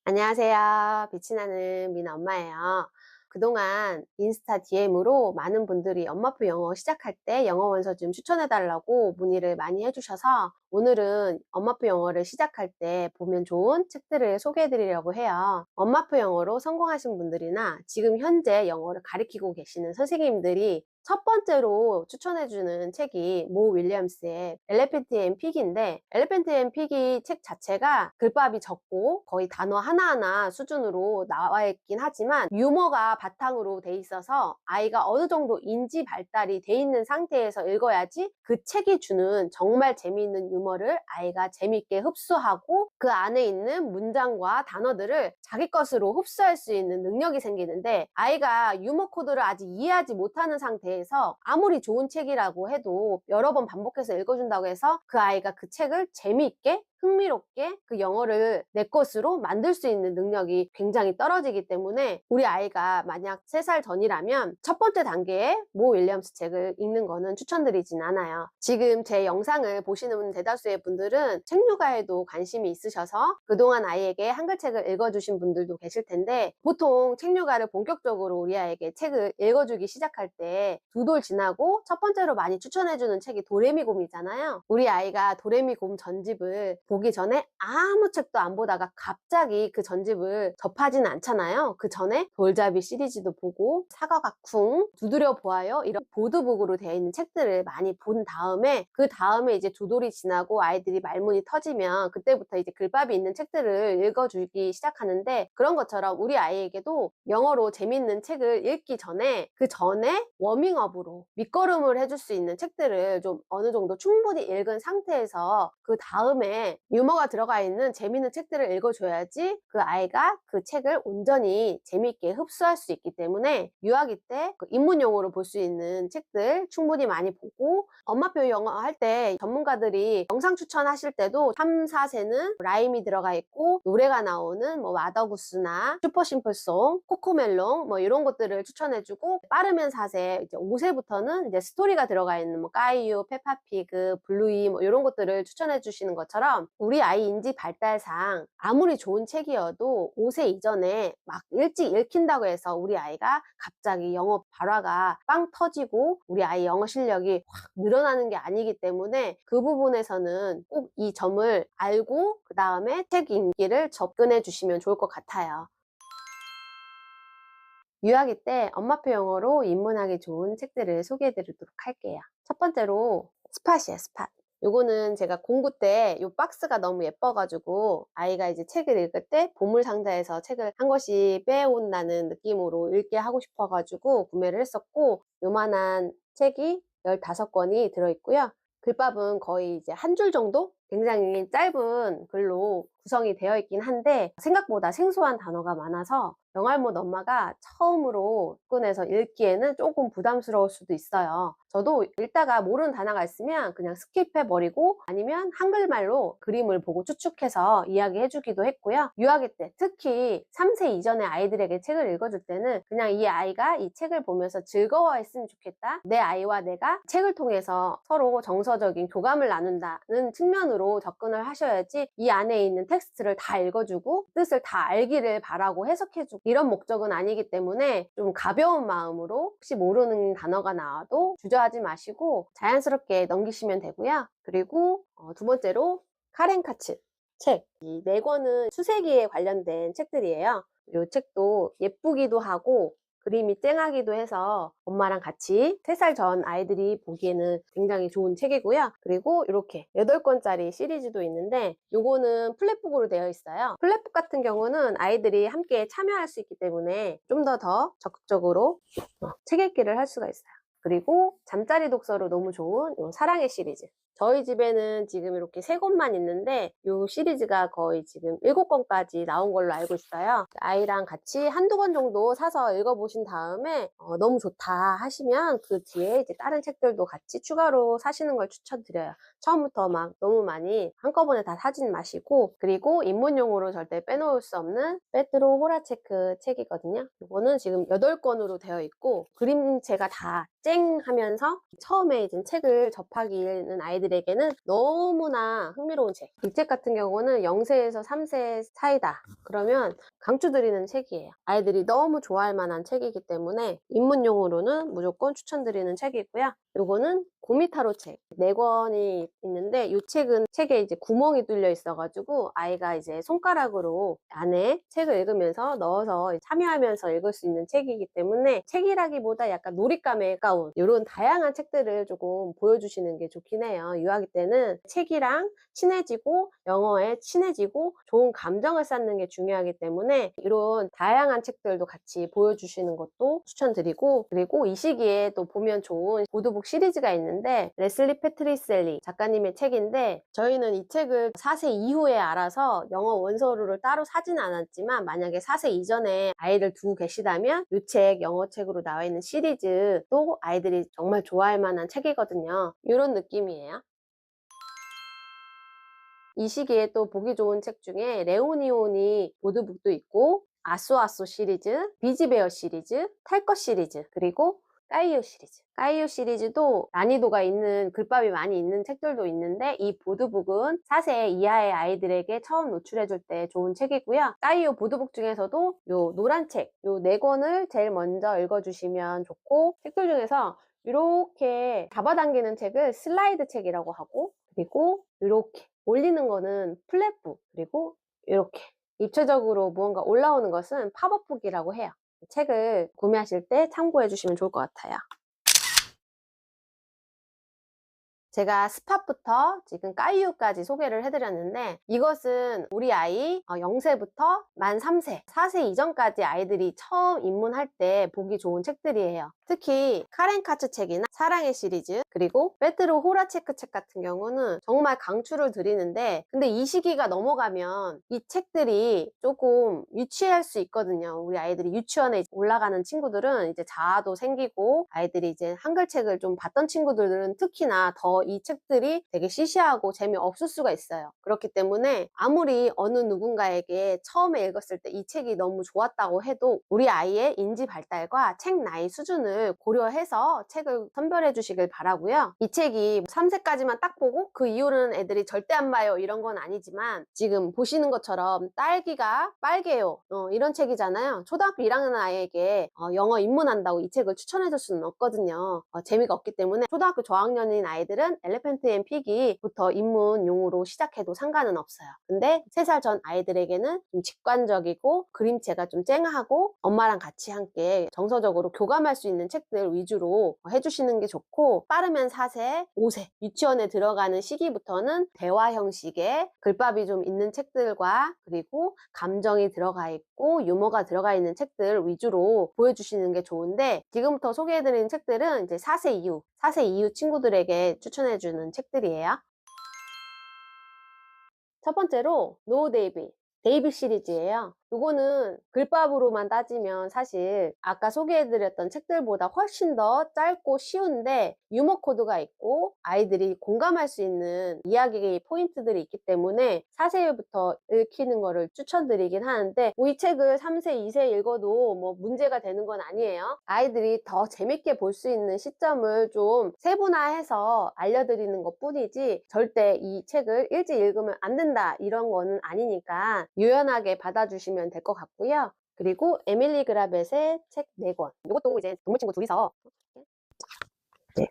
안녕하세요. 빛이 나는 미나 엄마예요. 그동안 인스타 DM으로 많은 분들이 엄마표 영어 시작할 때 영어 원서 좀 추천해달라고 문의를 많이 해주셔서 오늘은 엄마표 영어를 시작할 때 보면 좋은 책들을 소개해드리려고 해요. 엄마표 영어로 성공하신 분들이나 지금 현재 영어를 가르치고 계시는 선생님들이 첫 번째로 추천해주는 책이 모 윌리엄스의 엘레펀트 앤 픽인데, 엘레펀트 앤 픽이 책 자체가 글밥이 적고 거의 단어 하나하나 수준으로 나와 있긴 하지만 유머가 바탕으로 돼 있어서 아이가 어느 정도 인지 발달이 돼 있는 상태에서 읽어야지 그 책이 주는 정말 재미있는 유머를 아이가 재미있게 흡수하고 그 안에 있는 문장과 단어들을 자기 것으로 흡수할 수 있는 능력이 생기는데, 아이가 유머 코드를 아직 이해하지 못하는 상태에서 아무리 좋은 책이라고 해도 여러 번 반복해서 읽어준다고 해서 그 아이가 그 책을 재미있게 흥미롭게 그 영어를 내 것으로 만들 수 있는 능력이 굉장히 떨어지기 때문에 우리 아이가 만약 3살 전이라면 첫 번째 단계에 모 윌리엄스 책을 읽는 거는 추천드리진 않아요. 지금 제 영상을 보시는 대다수의 분들은 책육아에도 관심이 있으셔서 그동안 아이에게 한글책을 읽어주신 분들도 계실 텐데, 보통 책육아를 본격적으로 우리 아이에게 책을 읽어주기 시작할 때 2돌 지나고 첫 번째로 많이 추천해주는 책이 도레미곰이잖아요. 우리 아이가 도레미곰 전집을 보기 전에 아무 책도 안 보다가 갑자기 그 전집을 접하지는 않잖아요. 그 전에 돌잡이 시리즈도 보고 사과가 쿵, 두드려 보아요, 이런 보드북으로 되어 있는 책들을 많이 본 다음에 그 다음에 이제 2돌이 지나고 아이들이 말문이 터지면 그때부터 이제 글밥이 있는 책들을 읽어주기 시작하는데, 그런 것처럼 우리 아이에게도 영어로 재밌는 책을 읽기 전에 그 전에 워밍업으로 밑거름을 해줄 수 있는 책들을 좀 어느 정도 충분히 읽은 상태에서 그 다음에 유머가 들어가 있는 재밌는 책들을 읽어줘야지 그 아이가 그 책을 온전히 재미있게 흡수할 수 있기 때문에 유아기 때 그 입문용어로 볼 수 있는 책들 충분히 많이 보고, 엄마표 영어 할 때 전문가들이 영상 추천하실 때도 3, 4세는 라임이 들어가 있고 노래가 나오는 뭐 마더구스나 슈퍼심플송, 코코멜론 뭐 이런 것들을 추천해주고, 빠르면 4세, 이제 5세부터는 이제 스토리가 들어가 있는 뭐 까이유, 페파피그, 블루이 뭐 이런 것들을 추천해 주시는 것처럼 우리 아이 인지 발달상 아무리 좋은 책이어도 5세 이전에 막 일찍 읽힌다고 해서 우리 아이가 갑자기 영어 발화가 빵 터지고 우리 아이 영어 실력이 확 늘어나는 게 아니기 때문에 그 부분에서는 꼭 이 점을 알고 그 다음에 책 읽기를 접근해 주시면 좋을 것 같아요. 유아기 때 엄마표 영어로 입문하기 좋은 책들을 소개해 드리도록 할게요. 첫 번째로 스팟이에요, 스팟. 요거는 제가 공구 때 요 박스가 너무 예뻐가지고 아이가 이제 책을 읽을 때 보물 상자에서 책을 한 권씩 빼온다는 느낌으로 읽게 하고 싶어가지고 구매를 했었고, 요만한 책이 15권이 들어있고요. 글밥은 거의 이제 한 줄 정도? 굉장히 짧은 글로 구성이 되어 있긴 한데 생각보다 생소한 단어가 많아서 영알못 엄마가 처음으로 접근해서 읽기에는 조금 부담스러울 수도 있어요. 저도 읽다가 모르는 단어가 있으면 그냥 스킵해버리고 아니면 한글말로 그림을 보고 추측해서 이야기해주기도 했고요. 유아기 때 특히 3세 이전의 아이들에게 책을 읽어줄 때는 그냥 이 아이가 이 책을 보면서 즐거워했으면 좋겠다, 내 아이와 내가 책을 통해서 서로 정서적인 교감을 나눈다는 측면으로 접근을 하셔야지 이 안에 있는 텍스트를 다 읽어주고 뜻을 다 알기를 바라고 해석해주고 이런 목적은 아니기 때문에 좀 가벼운 마음으로 혹시 모르는 단어가 나와도 주저하지 마시고 자연스럽게 넘기시면 되고요. 그리고 두 번째로 카렌 카츠 책, 이 4권은 수세기에 관련된 책들이에요. 이 책도 예쁘기도 하고 그림이 쨍하기도 해서 엄마랑 같이 3살 전 아이들이 보기에는 굉장히 좋은 책이고요. 그리고 이렇게 8권짜리 시리즈도 있는데 요거는 플랫북으로 되어 있어요. 플랫북 같은 경우는 아이들이 함께 참여할 수 있기 때문에 좀 더 적극적으로 책 읽기를 할 수가 있어요. 그리고 잠자리 독서로 너무 좋은 요 사랑의 시리즈, 저희 집에는 지금 이렇게 3권만 있는데 이 시리즈가 거의 지금 7권까지 나온 걸로 알고 있어요. 아이랑 같이 한두 권 정도 사서 읽어보신 다음에 너무 좋다 하시면 그 뒤에 이제 다른 책들도 같이 추가로 사시는 걸 추천드려요. 처음부터 막 너무 많이 한꺼번에 다 사진 마시고. 그리고 입문용으로 절대 빼놓을 수 없는 페드로 호라체크 책이거든요. 이거는 지금 8권으로 되어 있고 그림체가 다 쨍하면서 처음에 이제 책을 접하기에는 아이들에게는 너무나 흥미로운 책. 이 책 같은 경우는 0세에서 3세 사이다 그러면 강추드리는 책이에요. 아이들이 너무 좋아할 만한 책이기 때문에 입문용으로는 무조건 추천드리는 책이고요. 요거는 고미타로 책 4권이 있는데 이 책은 책에 이제 구멍이 뚫려 있어 가지고 아이가 이제 손가락으로 안에 책을 읽으면서 넣어서 참여하면서 읽을 수 있는 책이기 때문에 책이라기보다 약간 놀잇감에 가까운 이런 다양한 책들을 조금 보여주시는 게 좋긴 해요. 유아기 때는 책이랑 친해지고 영어에 친해지고 좋은 감정을 쌓는 게 중요하기 때문에 이런 다양한 책들도 같이 보여주시는 것도 추천드리고, 그리고 이 시기에 또 보면 좋은 보드북 시리즈가 있는데 레슬리 패트리셀리 작가님의 책인데, 저희는 이 책을 4세 이후에 알아서 영어 원서를 따로 사진 않았지만 만약에 4세 이전에 아이를 두고 계시다면 이 책 영어책으로 나와 있는 시리즈도 아이들이 정말 좋아할 만한 책이거든요. 이런 느낌이에요. 이 시기에 또 보기 좋은 책 중에 레오니오니 보드북도 있고, 아쏘아쏘 시리즈, 비지베어 시리즈, 탈것 시리즈, 그리고 까이오 시리즈. 까이오 시리즈도 난이도가 있는 글밥이 많이 있는 책들도 있는데 이 보드북은 4세 이하의 아이들에게 처음 노출해줄 때 좋은 책이고요. 까이오 보드북 중에서도 요 노란 책, 요 4권을 제일 먼저 읽어주시면 좋고, 책들 중에서 이렇게 잡아당기는 책을 슬라이드 책이라고 하고, 그리고 이렇게 올리는 거는 플랫북, 그리고 이렇게 입체적으로 무언가 올라오는 것은 팝업북이라고 해요. 책을 구매하실 때 참고해 주시면 좋을 것 같아요. 제가 스팟부터 지금 까이유까지 소개를 해드렸는데, 이것은 우리 아이 0세부터 만 3세, 4세 이전까지 아이들이 처음 입문할 때 보기 좋은 책들이에요. 특히 카렌 카츠 책이나 사랑의 시리즈, 그리고 베트로 호라체크 책 같은 경우는 정말 강추를 드리는데, 근데 이 시기가 넘어가면 이 책들이 조금 유치할 수 있거든요. 우리 아이들이 유치원에 올라가는 친구들은 이제 자아도 생기고 아이들이 이제 한글책을 좀 봤던 친구들은 특히나 더 이 책들이 되게 시시하고 재미없을 수가 있어요. 그렇기 때문에 아무리 어느 누군가에게 처음에 읽었을 때 이 책이 너무 좋았다고 해도 우리 아이의 인지 발달과 책 나이 수준을 고려해서 책을 선별해 주시길 바라고요. 이 책이 3세까지만 딱 보고 그 이후로는 애들이 절대 안 봐요 이런 건 아니지만, 지금 보시는 것처럼 딸기가 빨개요 이런 책이잖아요. 초등학교 1학년 아이에게 영어 입문한다고 이 책을 추천해 줄 수는 없거든요. 재미가 없기 때문에 초등학교 저학년인 아이들은 엘레펀트 앤 피기부터 입문용으로 시작해도 상관은 없어요. 근데 3살 전 아이들에게는 좀 직관적이고 그림체가 좀 쨍하고 엄마랑 같이 함께 정서적으로 교감할 수 있는 책들 위주로 해주시는 게 좋고, 빠르면 4세, 5세 유치원에 들어가는 시기부터는 대화 형식의 글밥이 좀 있는 책들과 그리고 감정이 들어가 있고 유머가 들어가 있는 책들 위주로 보여주시는 게 좋은데, 지금부터 소개해드리는 책들은 이제 4세 이후 친구들에게 추천해주는 책들이에요. 첫 번째로 노 데이비, 데이비 시리즈예요. 이거는 글밥으로만 따지면 사실 아까 소개해드렸던 책들보다 훨씬 더 짧고 쉬운데 유머 코드가 있고 아이들이 공감할 수 있는 이야기 포인트들이 있기 때문에 4세부터 읽히는 거를 추천드리긴 하는데, 이 책을 3세, 2세 읽어도 뭐 문제가 되는 건 아니에요. 아이들이 더 재밌게 볼 수 있는 시점을 좀 세분화해서 알려드리는 것 뿐이지 절대 이 책을 일찍 읽으면 안 된다 이런 거는 아니니까 유연하게 받아주시면 될 것 같고요. 그리고 에밀리 그라벳의 책 4권, 이것도 이제 동물친구 둘이서 네.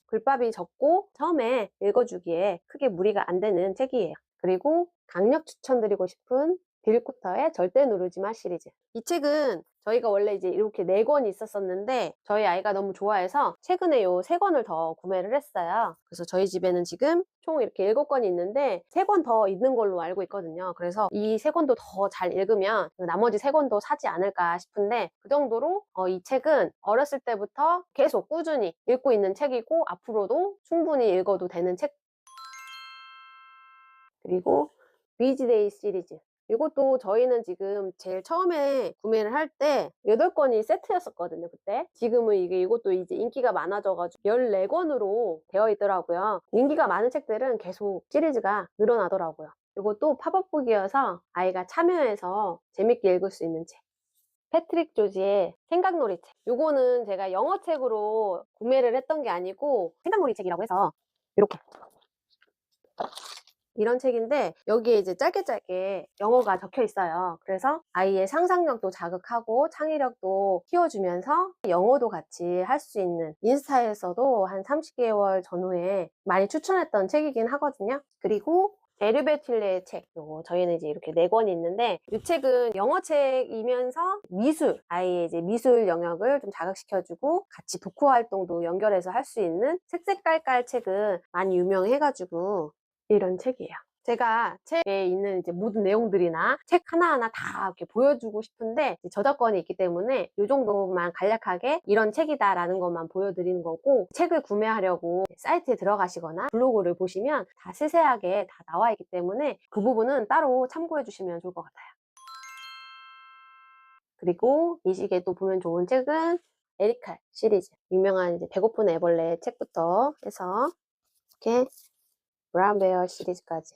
글밥이 적고 처음에 읽어주기에 크게 무리가 안 되는 책이에요. 그리고 강력 추천드리고 싶은 빌 쿠터의 절대 누르지 마 시리즈. 이 책은 저희가 원래 이제 이렇게 4권이 있었었는데 저희 아이가 너무 좋아해서 최근에 요 3권을 더 구매를 했어요. 그래서 저희 집에는 지금 총 이렇게 7권이 있는데 3권 더 있는 걸로 알고 있거든요. 그래서 이 3권도 더 잘 읽으면 나머지 3권도 사지 않을까 싶은데, 그 정도로 이 책은 어렸을 때부터 계속 꾸준히 읽고 있는 책이고 앞으로도 충분히 읽어도 되는 책. 그리고 비지데이 시리즈, 이것도 저희는 지금 제일 처음에 구매를 할 때 8권이 세트였었거든요 그때. 지금은 이것도 이제 인기가 많아져 가지고 14권으로 되어 있더라고요. 인기가 많은 책들은 계속 시리즈가 늘어나더라고요. 이것도 팝업북이어서 아이가 참여해서 재밌게 읽을 수 있는 책. 패트릭 조지의 생각놀이 책. 요거는 제가 영어 책으로 구매를 했던 게 아니고 생각놀이 책이라고 해서 이렇게 이런 책인데 여기에 이제 짧게 영어가 적혀 있어요. 그래서 아이의 상상력도 자극하고 창의력도 키워주면서 영어도 같이 할 수 있는, 인스타에서도 한 30개월 전후에 많이 추천했던 책이긴 하거든요. 그리고 에르베 틸레의 책, 요거 저희는 이제 이렇게 4권이 있는데 이 책은 영어 책이면서 미술, 아이의 이제 미술 영역을 좀 자극시켜주고 같이 독후 활동도 연결해서 할 수 있는 색색깔깔 책은 많이 유명해가지고 이런 책이에요. 제가 책에 있는 이제 모든 내용들이나 책 하나하나 다 이렇게 보여주고 싶은데 저작권이 있기 때문에 이 정도만 간략하게 이런 책이다라는 것만 보여드리는 거고, 책을 구매하려고 사이트에 들어가시거나 블로그를 보시면 다 세세하게 다 나와 있기 때문에 그 부분은 따로 참고해 주시면 좋을 것 같아요. 그리고 이 시기에 또 보면 좋은 책은 에리칼 시리즈, 유명한 이제 배고픈 애벌레 책부터 해서 이렇게 브라운 베어 시리즈까지.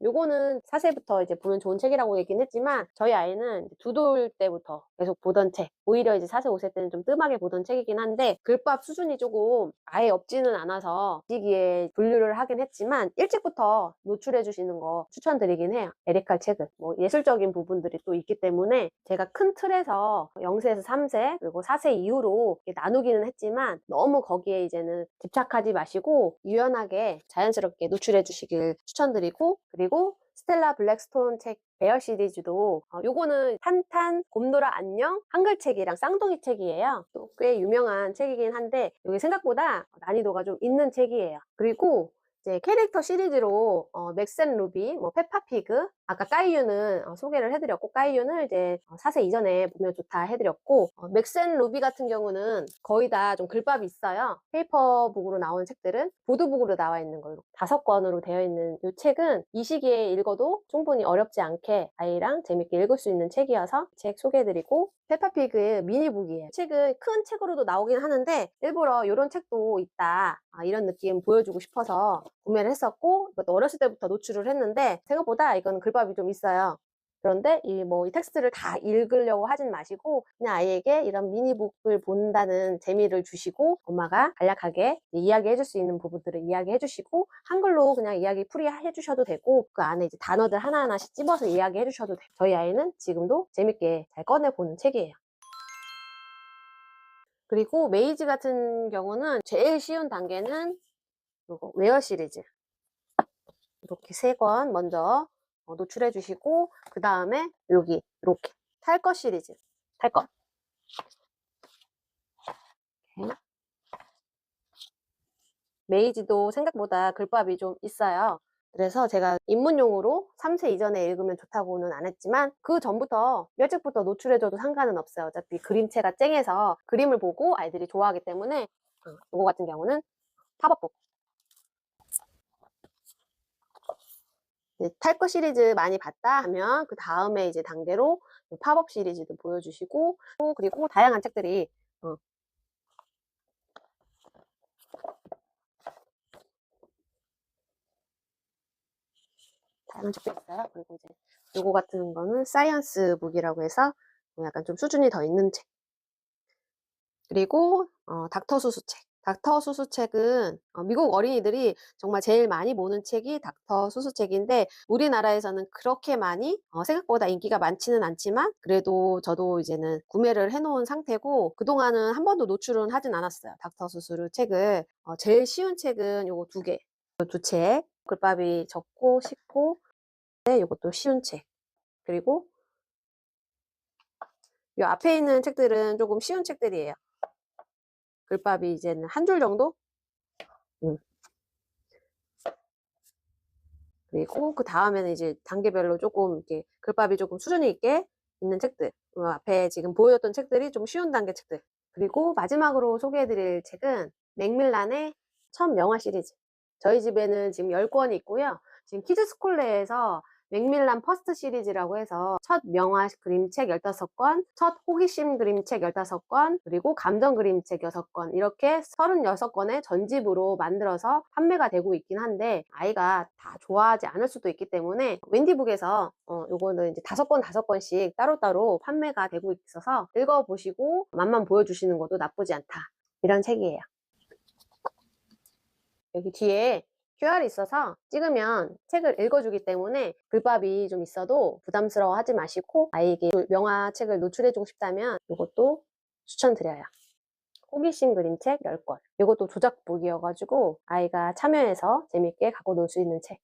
요거는 4세부터 이제 보면 좋은 책이라고 얘기는 했지만 저희 아이는 2돌 때부터 계속 보던 책, 오히려 이제 4세, 5세 때는 좀 뜸하게 보던 책이긴 한데 글밥 수준이 조금 아예 없지는 않아서 이 시기에 분류를 하긴 했지만 일찍부터 노출해 주시는 거 추천드리긴 해요. 에리칼 책은 뭐 예술적인 부분들이 또 있기 때문에 제가 큰 틀에서 0세에서 3세 그리고 4세 이후로 나누기는 했지만 너무 거기에 이제는 집착하지 마시고 유연하게 자연스럽게 노출해 주시길 추천드리고, 그리고 스텔라 블랙스톤 책 베어 시리즈도 요거는 탄탄, 곰돌아 안녕 한글책이랑 쌍둥이 책이에요. 또 꽤 유명한 책이긴 한데 여기 생각보다 난이도가 좀 있는 책이에요. 그리고 이제 캐릭터 시리즈로 맥스 앤 루비, 뭐 페파피그, 아까 까이유는 소개를 해드렸고 까이유는 이제 4세 이전에 보면 좋다 해드렸고, 맥스 앤 루비 같은 경우는 거의 다 좀 글밥이 있어요. 페이퍼북으로 나오는 책들은 보드북으로 나와 있는 걸로 5권으로 되어 있는 이 책은 이 시기에 읽어도 충분히 어렵지 않게 아이랑 재밌게 읽을 수 있는 책이어서 책 소개해드리고, 페파피그의 미니북이에요. 책은 큰 책으로도 나오긴 하는데 일부러 이런 책도 있다, 이런 느낌 보여주고 싶어서 구매를 했었고, 이것도 어렸을 때부터 노출을 했는데 생각보다 이건 글밥이 좀 있어요. 그런데 이 텍스트를 다 읽으려고 하진 마시고 그냥 아이에게 이런 미니북을 본다는 재미를 주시고 엄마가 간략하게 이야기해 줄 수 있는 부분들을 이야기해 주시고 한글로 그냥 이야기 풀이해 주셔도 되고 그 안에 이제 단어들 하나하나씩 집어서 이야기해 주셔도 돼요. 저희 아이는 지금도 재밌게 잘 꺼내보는 책이에요. 그리고 메이지 같은 경우는 제일 쉬운 단계는 요거 웨어 시리즈 이렇게 3권 먼저 노출해 주시고 그 다음에 여기 이렇게 탈 것 시리즈, 탈 것 메이지도 생각보다 글밥이 좀 있어요. 그래서 제가 입문용으로 3세 이전에 읽으면 좋다고는 안 했지만 그 전부터 일찍부터 노출해줘도 상관은 없어요. 어차피 그림체가 쨍해서 그림을 보고 아이들이 좋아하기 때문에 이거 같은 경우는 팝업북 탈 것 시리즈 많이 봤다 하면 그 다음에 이제 단계로 팝업 시리즈도 보여주시고, 그리고 다양한 책들이 다양한 책도 있어요. 그리고 이제 요거 같은 거는 사이언스 북이라고 해서 약간 좀 수준이 더 있는 책. 그리고 닥터 수수 책. 닥터 수수 책은 미국 어린이들이 정말 제일 많이 보는 책이 닥터 수수 책인데 우리나라에서는 그렇게 많이 생각보다 인기가 많지는 않지만 그래도 저도 이제는 구매를 해놓은 상태고 그동안은 한 번도 노출은 하진 않았어요. 닥터 수수를 책을 제일 쉬운 책은 요거 2개, 요 2책 글밥이 적고 쉽고 요것도 쉬운 책. 그리고 요 앞에 있는 책들은 조금 쉬운 책들이에요. 글밥이 이제는 한 줄 정도? 그리고 그 다음에는 이제 단계별로 조금 이렇게 글밥이 조금 수준이 있게 있는 책들. 앞에 지금 보여줬던 책들이 좀 쉬운 단계 책들. 그리고 마지막으로 소개해드릴 책은 맥밀란의 첫 명화 시리즈. 저희 집에는 지금 10권이 있고요. 지금 키즈스콜레에서 맥밀란 퍼스트 시리즈라고 해서 첫 명화 그림책 15권, 첫 호기심 그림책 15권, 그리고 감정 그림책 6권, 이렇게 36권의 전집으로 만들어서 판매가 되고 있긴 한데 아이가 다 좋아하지 않을 수도 있기 때문에 웬디북에서 요거는 이제 5권씩 따로따로 판매가 되고 있어서 읽어보시고 맛만 보여주시는 것도 나쁘지 않다, 이런 책이에요. 여기 뒤에 QR이 있어서 찍으면 책을 읽어주기 때문에 글밥이 좀 있어도 부담스러워 하지 마시고 아이에게 명화책을 노출해주고 싶다면 이것도 추천드려요. 호기심 그림책 10권. 이것도 조작북이어가지고 아이가 참여해서 재밌게 갖고 놀 수 있는 책.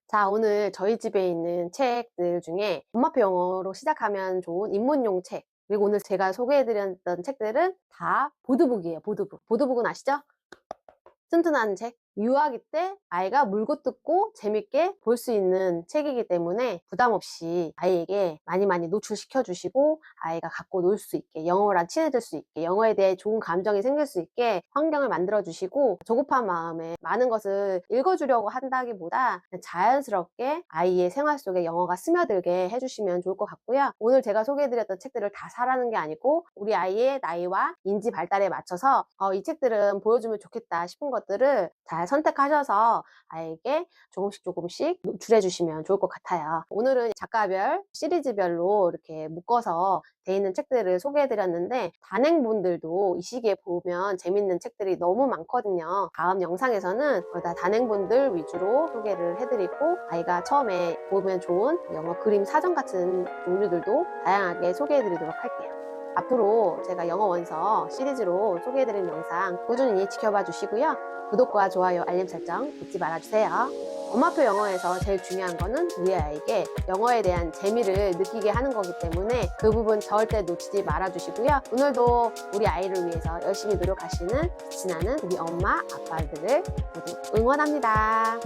자, 오늘 저희 집에 있는 책들 중에 엄마표 영어로 시작하면 좋은 입문용 책, 그리고 오늘 제가 소개해드렸던 책들은 다 보드북이에요. 보드북. 보드북은 아시죠? 튼튼한 책. 유아기 때 아이가 물고 뜯고 재밌게 볼 수 있는 책이기 때문에 부담 없이 아이에게 많이 노출시켜 주시고 아이가 갖고 놀 수 있게, 영어랑 친해질 수 있게, 영어에 대해 좋은 감정이 생길 수 있게 환경을 만들어 주시고, 조급한 마음에 많은 것을 읽어주려고 한다기보다 자연스럽게 아이의 생활 속에 영어가 스며들게 해주시면 좋을 것 같고요. 오늘 제가 소개해드렸던 책들을 다 사라는 게 아니고 우리 아이의 나이와 인지 발달에 맞춰서 이 책들은 보여주면 좋겠다 싶은 것들을 잘 선택하셔서 아이에게 조금씩 노출해 주시면 좋을 것 같아요. 오늘은 작가별, 시리즈별로 이렇게 묶어서 돼 있는 책들을 소개해 드렸는데 단행본들도 이 시기에 보면 재밌는 책들이 너무 많거든요. 다음 영상에서는 다 단행본들 위주로 소개를 해드리고 아이가 처음에 보면 좋은 영어 그림 사전 같은 종류들도 다양하게 소개해 드리도록 할게요. 앞으로 제가 영어 원서 시리즈로 소개해드리는 영상 꾸준히 지켜봐 주시고요. 구독과 좋아요, 알림 설정 잊지 말아주세요. 엄마표 영어에서 제일 중요한 거는 우리 아이에게 영어에 대한 재미를 느끼게 하는 거기 때문에 그 부분 절대 놓치지 말아주시고요. 오늘도 우리 아이를 위해서 열심히 노력하시는 빛이 나는 우리 엄마, 아빠들을 모두 응원합니다.